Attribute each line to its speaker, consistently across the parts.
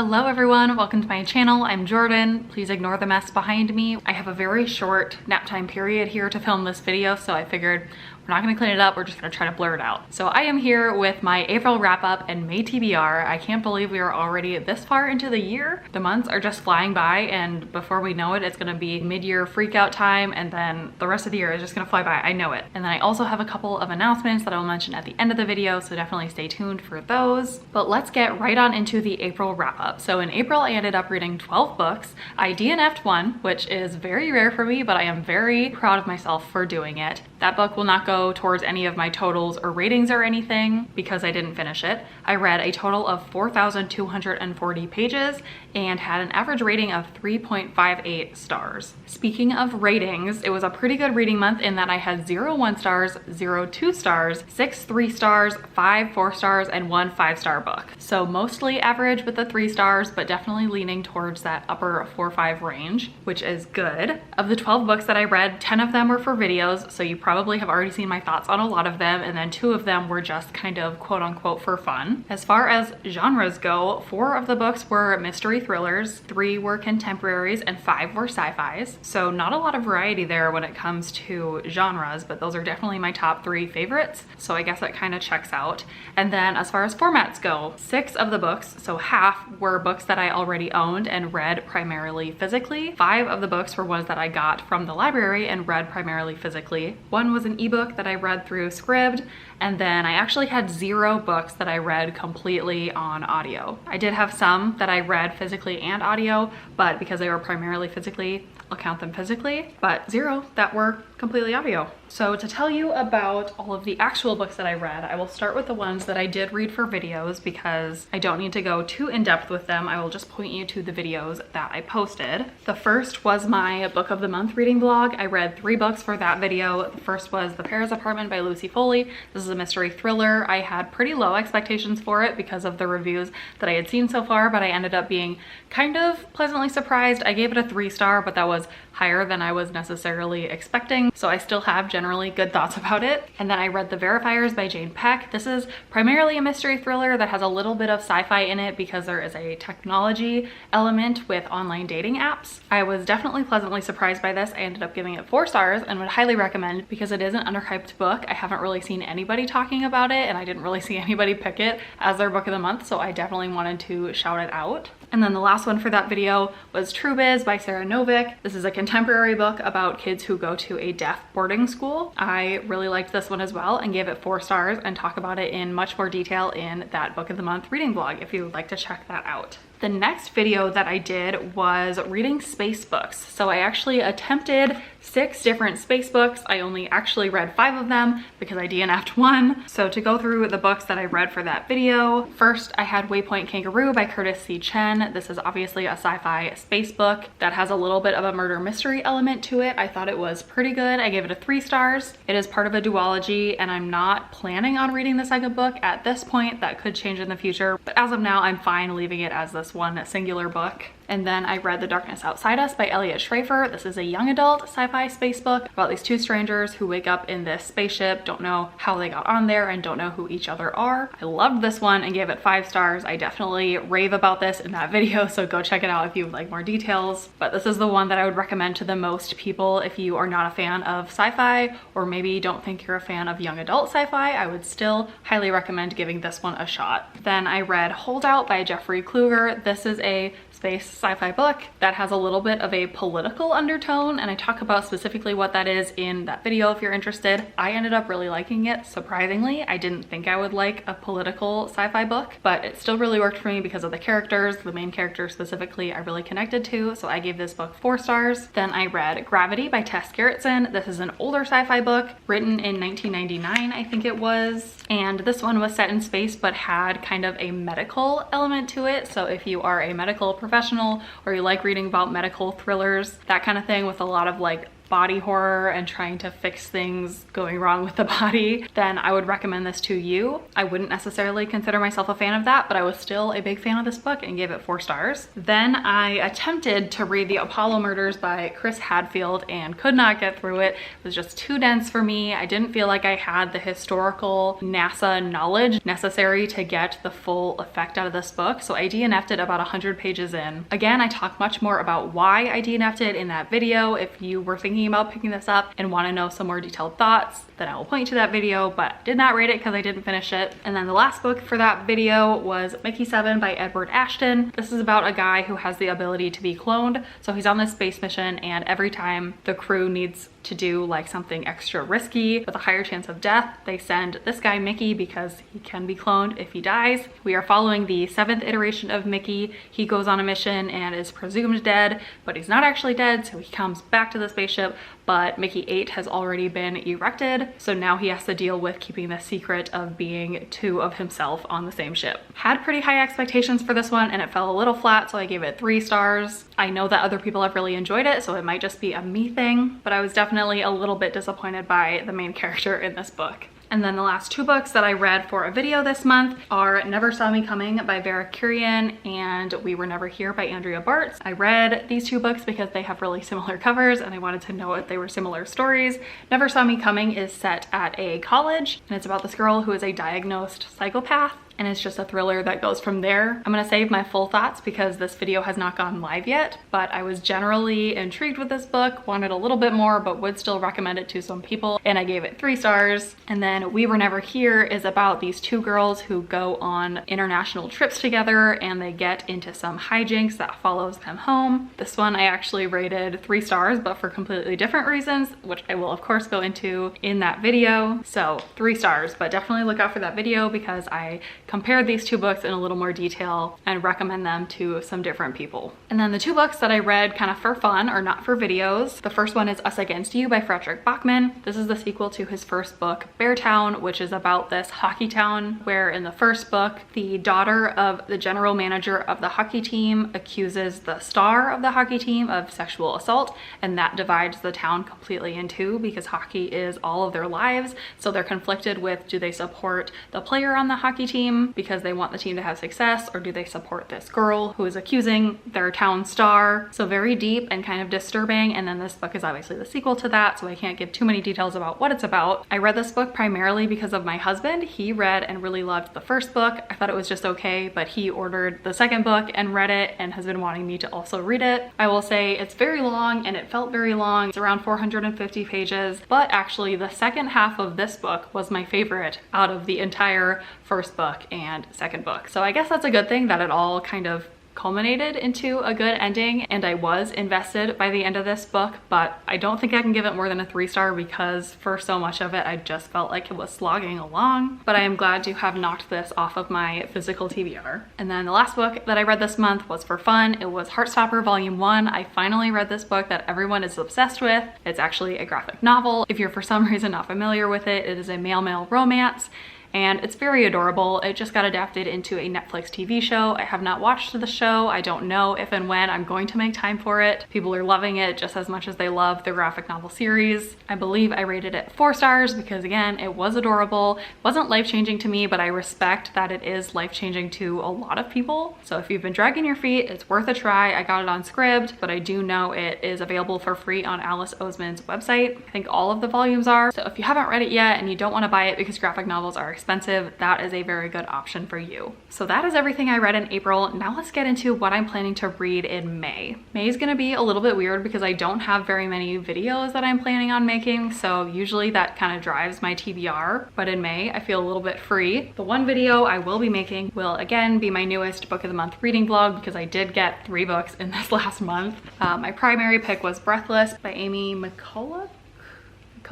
Speaker 1: Hello everyone, welcome to my channel. I'm Jordan. Please ignore the mess behind me. I have a very short nap time period here to film this video, so I figured we're not gonna clean it up, we're just gonna try to blur it out. So I am here with my April wrap up and May TBR. I can't believe we are already this far into the year. The months are just flying by, and before we know it, it's gonna be mid-year freak out time, and then the rest of the year is just gonna fly by. I know it. And then I also have a couple of announcements that I'll mention at the end of the video, so definitely stay tuned for those. But let's get right on into the April wrap up. So in April, I ended up reading 12 books. I DNF'd one, which is very rare for me, but I am very proud of myself for doing it. That book will not go towards any of my totals or ratings or anything because I didn't finish it. I read a total of 4,240 pages and had an average rating of 3.58 stars. Speaking of ratings, it was a pretty good reading month in that I had 0 1 stars, 0 2 stars, 6 3 stars, 5 4 stars, and 1 5-star book. So mostly average with the 3 stars, but definitely leaning towards that upper 4-5 range, which is good. Of the 12 books that I read, 10 of them were for videos, so you probably have already seen my thoughts on a lot of them, and then 2 of them were just kind of quote unquote for fun. As far as genres go, 4 of the books were mystery thrillers, 3 were contemporaries, and 5 were sci-fis. So not a lot of variety there when it comes to genres, but those are definitely my top 3 favorites. So I guess that kind of checks out. And then as far as formats go, 6 of the books, so half, were books that I already owned and read primarily physically. 5 of the books were ones that I got from the library and read primarily physically. 1 was an ebook that I read through Scribd, and then I actually had 0 books that I read completely on audio. I did have some that I read physically and audio, but because they were primarily physically, I'll count them physically, but 0 that were completely audio. So to tell you about all of the actual books that I read, I will start with the ones that I did read for videos because I don't need to go too in-depth with them. I will just point you to the videos that I posted. The first was my book of the month reading vlog. I read 3 books for that video. The first was The Paris Apartment by Lucy Foley. This is a mystery thriller. I had pretty low expectations for it because of the reviews that I had seen so far, but I ended up being kind of pleasantly surprised. I gave it a 3-star, but that was higher than I was necessarily expecting, so I still have generally good thoughts about it. And then I read The Verifiers by Jane Peck. This is primarily a mystery thriller that has a little bit of sci-fi in it because there is a technology element with online dating apps. I was definitely pleasantly surprised by this. I ended up giving it 4 stars and would highly recommend because it is an underhyped book. I haven't really seen anybody talking about it, and I didn't really see anybody pick it as their book of the month, so I definitely wanted to shout it out. And then the last one for that video was True Biz by Sarah Novick. This is a contemporary book about kids who go to a deaf boarding school. I really liked this one as well and gave it 4 stars and talk about it in much more detail in that book of the month reading vlog if you would like to check that out. The next video that I did was reading space books. So I actually attempted 6 different space books. I only actually read 5 of them because I DNF'd 1. So to go through the books that I read for that video, first I had Waypoint Kangaroo by Curtis C. Chen. This is obviously a sci-fi space book that has a little bit of a murder mystery element to it. I thought it was pretty good. I gave it a 3 stars. It is part of a duology, and I'm not planning on reading the second book at this point. That could change in the future, but as of now, I'm fine leaving it as this one singular book. And then I read The Darkness Outside Us by Elliot Schrafer. This is a young adult sci-fi space book about these 2 strangers who wake up in this spaceship, don't know how they got on there, and don't know who each other are. I loved this one and gave it 5 stars. I definitely rave about this in that video, so go check it out if you would like more details. But this is the one that I would recommend to the most people if you are not a fan of sci-fi, or maybe don't think you're a fan of young adult sci-fi. I would still highly recommend giving this one a shot. Then I read Holdout by Jeffrey Kluger. This is a space sci-fi book that has a little bit of a political undertone, and I talk about specifically what that is in that video if you're interested. I ended up really liking it, surprisingly. I didn't think I would like a political sci-fi book, but it still really worked for me because of the characters. The main character specifically I really connected to, so I gave this book 4 stars. Then I read Gravity by Tess Gerritsen. This is an older sci-fi book written in 1999, I think it was, and this one was set in space but had kind of a medical element to it. So if you are a medical professional or you like reading about medical thrillers, that kind of thing with a lot of like body horror and trying to fix things going wrong with the body, then I would recommend this to you. I wouldn't necessarily consider myself a fan of that, but I was still a big fan of this book and gave it 4 stars. Then I attempted to read The Apollo Murders by Chris Hadfield and could not get through it. It was just too dense for me. I didn't feel like I had the historical NASA knowledge necessary to get the full effect out of this book, so I DNF'd it about 100 pages in. Again, I talk much more about why I DNF'd it in that video. If you were thinking about picking this up and want to know some more detailed thoughts, then I will point to that video, but did not rate it because I didn't finish it. And then the last book for that video was Mickey 7 by Edward Ashton. This is about a guy who has the ability to be cloned. So he's on this space mission, and every time the crew needs to do like something extra risky with a higher chance of death, they send this guy Mickey because he can be cloned if he dies. We are following the 7th iteration of Mickey. He goes on a mission and is presumed dead, but he's not actually dead, so he comes back to the spaceship, but Mickey 8 has already been erected, so now he has to deal with keeping the secret of being 2 of himself on the same ship. Had pretty high expectations for this one and it fell a little flat, so I gave it 3 stars. I know that other people have really enjoyed it, so it might just be a me thing, but I was definitely a little bit disappointed by the main character in this book. And then the last 2 books that I read for a video this month are Never Saw Me Coming by Vera Kurian and We Were Never Here by Andrea Bartz. I read these 2 books because they have really similar covers and I wanted to know if they were similar stories. Never Saw Me Coming is set at a college and it's about this girl who is a diagnosed psychopath, and it's just a thriller that goes from there. I'm gonna save my full thoughts because this video has not gone live yet, but I was generally intrigued with this book, wanted a little bit more, but would still recommend it to some people, and I gave it 3 stars. And then We Were Never Here is about these 2 girls who go on international trips together and they get into some hijinks that follows them home. This one I actually rated 3 stars, but for completely different reasons, which I will of course go into in that video. So 3 stars, but definitely look out for that video because I compared these 2 books in a little more detail and recommend them to some different people. And then the 2 books that I read kind of for fun or not for videos. The first one is Us Against You by Fredrik Backman. This is the sequel to his first book, Beartown, which is about this hockey town where in the first book, the daughter of the general manager of the hockey team accuses the star of the hockey team of sexual assault, and that divides the town completely in 2 because hockey is all of their lives. So they're conflicted with, do they support the player on the hockey team because they want the team to have success, or do they support this girl who is accusing their town star? So very deep and kind of disturbing, and then this book is obviously the sequel to that, so I can't give too many details about what it's about. I read this book primarily because of my husband. He read and really loved the first book. I thought it was just okay, but he ordered the second book and read it and has been wanting me to also read it. I will say it's very long, and it felt very long. It's around 450 pages, but actually the second half of this book was my favorite out of the entire first book and second book. So I guess that's a good thing that it all kind of culminated into a good ending, and I was invested by the end of this book, but I don't think I can give it more than a 3 star because for so much of it I just felt like it was slogging along. But I am glad to have knocked this off of my physical TBR. And then the last book that I read this month was for fun. It was Heartstopper Volume 1. I finally read this book that everyone is obsessed with. It's actually a graphic novel. If you're for some reason not familiar with it, it is a male-male romance, and it's very adorable. It just got adapted into a Netflix TV show. I have not watched the show. I don't know if and when I'm going to make time for it. People are loving it just as much as they love the graphic novel series. I believe I rated it 4 stars because again, it was adorable. It wasn't life-changing to me, but I respect that it is life-changing to a lot of people. So if you've been dragging your feet, it's worth a try. I got it on Scribd, but I do know it is available for free on Alice Oseman's website. I think all of the volumes are. So if you haven't read it yet and you don't want to buy it because graphic novels are expensive, that is a very good option for you. So that is everything I read in April. Now let's get into what I'm planning to read in May. May is gonna be a little bit weird because I don't have very many videos that I'm planning on making, so usually that kind of drives my TBR, but in May I feel a little bit free. The one video I will be making will again be my newest book of the month reading vlog because I did get 3 books in this last month. My primary pick was Breathless by Amy McCullough.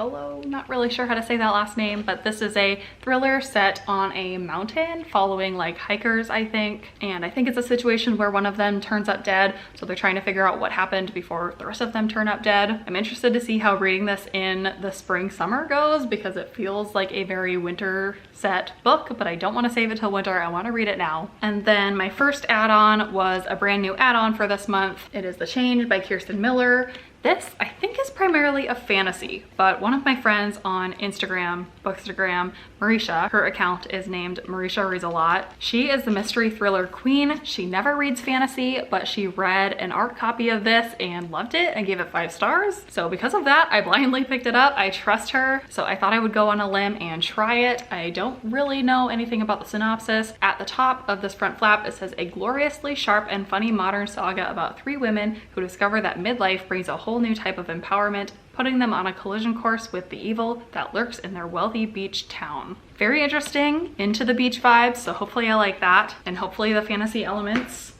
Speaker 1: Not really sure how to say that last name, but this is a thriller set on a mountain following like hikers, I think. And I think it's a situation where one of them turns up dead, so they're trying to figure out what happened before the rest of them turn up dead. I'm interested to see how reading this in the spring summer goes because it feels like a very winter set book, but I don't want to save it till winter. I want to read it now. And then my first add-on was a brand new add-on for this month. It is The Change by Kirsten Miller. This, I think, is primarily a fantasy, but one of my friends on Instagram, Bookstagram, Marisha, her account is named Marisha Reads a Lot. She is the mystery thriller queen. She never reads fantasy, but she read an art copy of this and loved it and gave it 5 stars. So because of that, I blindly picked it up. I trust her, so I thought I would go on a limb and try it. I don't really know anything about the synopsis. At the top of this front flap, it says, a gloriously sharp and funny modern saga about 3 women who discover that midlife brings a whole new type of empowerment, putting them on a collision course with the evil that lurks in their wealthy beach town. Very interesting, into the beach vibes, so hopefully I like that, and hopefully the fantasy elements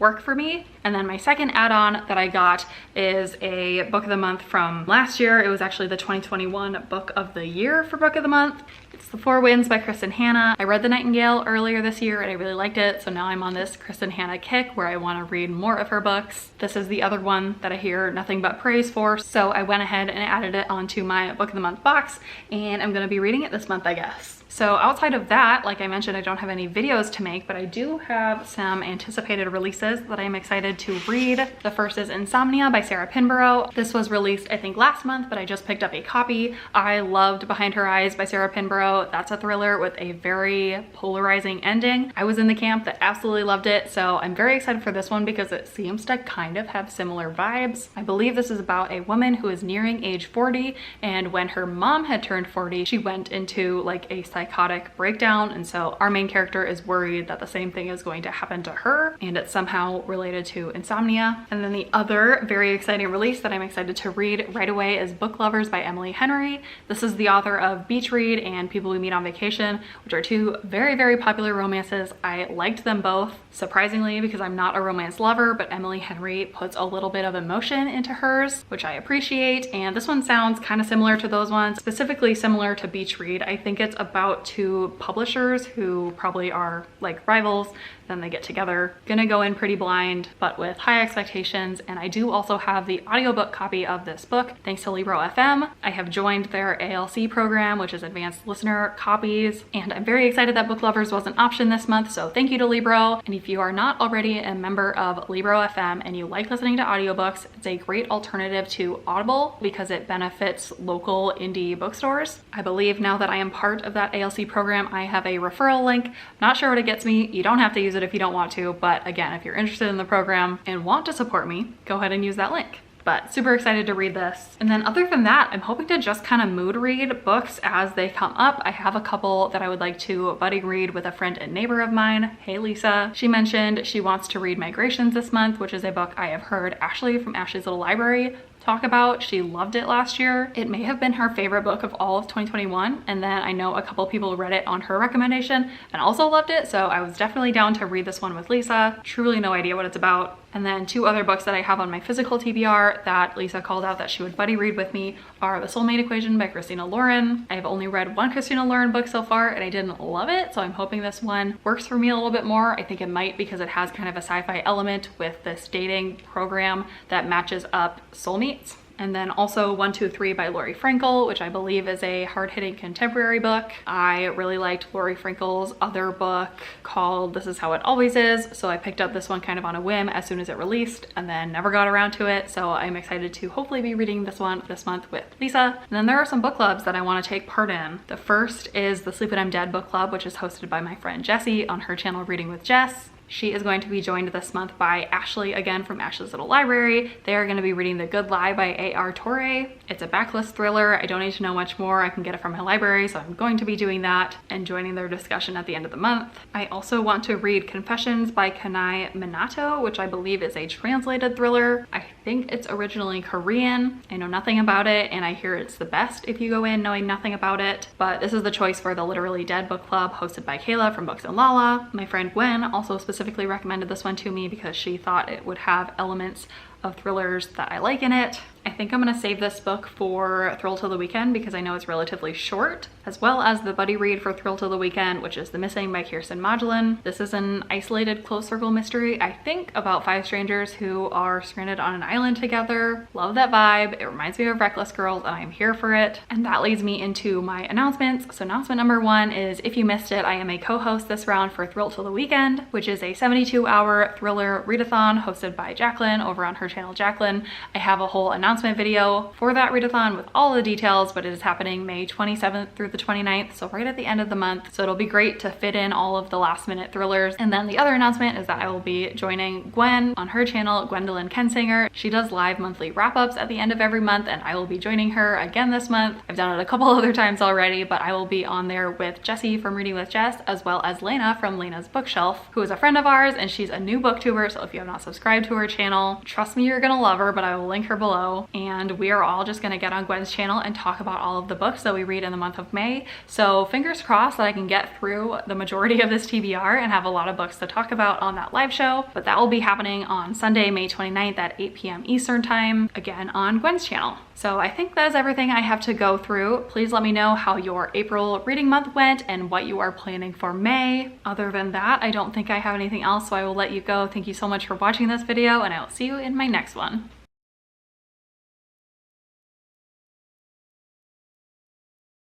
Speaker 1: work for me. And then my second add-on that I got is a book of the month from last year. It was actually the 2021 book of the year for book of the month. It's The Four Winds by Kristen Hanna. I read The Nightingale earlier this year and I really liked it, so now I'm on this Kristen Hanna kick where I want to read more of her books. This is the other one that I hear nothing but praise for, so I went ahead and added it onto my book of the month box, and I'm gonna be reading it this month, I guess. So outside of that, like I mentioned, I don't have any videos to make, but I do have some anticipated releases that I'm excited to read. The first is Insomnia by Sarah Pinborough. This was released, I think, last month, but I just picked up a copy. I loved Behind Her Eyes by Sarah Pinborough. That's a thriller with a very polarizing ending. I was in the camp that absolutely loved it, so I'm very excited for this one because it seems to kind of have similar vibes. I believe this is about a woman who is nearing age 40, and when her mom had turned 40, she went into like a psychotic breakdown, and so our main character is worried that the same thing is going to happen to her, and it's somehow related to insomnia. And then the other very exciting release that I'm excited to read right away is Book Lovers by Emily Henry. This is the author of Beach Read and People We Meet on Vacation, which are 2 very, very popular romances. I liked them both, surprisingly, because I'm not a romance lover, but Emily Henry puts a little bit of emotion into hers, which I appreciate. And this one sounds kind of similar to those ones, specifically similar to Beach Read. I think it's about 2 publishers who probably are like rivals, then they get together. Gonna go in pretty blind, but with high expectations. And I do also have the audiobook copy of this book thanks to Libro FM. I have joined their ALC program, which is Advanced Listener Copies, and I'm very excited that Book Lovers was an option this month, so thank you to Libro. And if you are not already a member of Libro FM and you like listening to audiobooks, it's a great alternative to Audible because it benefits local indie bookstores. I believe now that I am part of that ALC program, I have a referral link. Not sure what it gets me. You don't have to use it if you don't want to, but again, if you're interested in the program and want to support me, go ahead and use that link. But super excited to read this. And then other than that, I'm hoping to just kind of mood read books as they come up. I have a couple that I would like to buddy read with a friend and neighbor of mine. Hey Lisa. She mentioned she wants to read Migrations this month, which is a book I have heard Ashley from Ashley's Little Library talk about. She loved it last year. It may have been her favorite book of all of 2021, and then I know a couple people read it on her recommendation and also loved it, so I was definitely down to read this one with Lisa. Truly no idea what it's about. And then 2 other books that I have on my physical TBR that Lisa called out that she would buddy read with me are The Soulmate Equation by Christina Lauren. I have only read one Christina Lauren book so far and I didn't love it, so I'm hoping this one works for me a little bit more. I think it might because it has kind of a sci-fi element with this dating program that matches up soulmates. And then also 1, 2, 3 by Lori Frankel, which I believe is a hard-hitting contemporary book. I really liked Lori Frankel's other book called This Is How It Always Is, so I picked up this one kind of on a whim as soon as it released and then never got around to it, so I'm excited to hopefully be reading this one this month with Lisa. And then there are some book clubs that I want to take part in. The first is the Sleep When I'm Dead book club, which is hosted by my friend Jessie on her channel Reading with Jess. She is going to be joined this month by Ashley, again from Ashley's Little Library. They are going to be reading The Good Lie by A.R. Torre. It's a backlist thriller. I don't need to know much more. I can get it from my library, so I'm going to be doing that and joining their discussion at the end of the month. I also want to read Confessions by Kanai Minato, which I believe is a translated thriller. I think it's originally Korean. I know nothing about it, and I hear it's the best if you go in knowing nothing about it. But this is the choice for the Literally Dead book club hosted by Kayla from Books and Lala. My friend Gwen also specifically recommended this one to me because she thought it would have elements of thrillers that I like in it. I think I'm gonna save this book for Thrill Till the Weekend because I know it's relatively short, as well as the buddy read for Thrill Till the Weekend, which is The Missing by Kirsten Modulin. This is an isolated close circle mystery, I think, about 5 strangers who are stranded on an island together. Love that vibe. It reminds me of Reckless Girls and I'm here for it. And that leads me into my announcements. So announcement number 1 is, if you missed it, I am a co-host this round for Thrill Till the Weekend, which is a 72-hour thriller readathon hosted by Jacqueline over on her channel, Jacqueline. I have a whole announcement video for that readathon with all the details, but it is happening May 27th through the 29th, so right at the end of the month. So it'll be great to fit in all of the last minute thrillers. And then the other announcement is that I will be joining Gwen on her channel, Gwendolyn Kensinger. She does live monthly wrap-ups at the end of every month, and I will be joining her again this month. I've done it a couple other times already, but I will be on there with Jessie from Reading with Jess, as well as Lena from Lena's Bookshelf, who is a friend of ours, and she's a new booktuber. So if you have not subscribed to her channel, trust me, you're gonna love her, but I will link her below. And we are all just gonna get on Gwen's channel and talk about all of the books that we read in the month of May. So fingers crossed that I can get through the majority of this TBR and have a lot of books to talk about on that live show. But that will be happening on Sunday, May 29th at 8 p.m. Eastern time, again on Gwen's channel. So I think that is everything I have to go through. Please let me know how your April reading month went and what you are planning for May. Other than that, I don't think I have anything else, so I will let you go. Thank you so much for watching this video, and I will see you in my next one.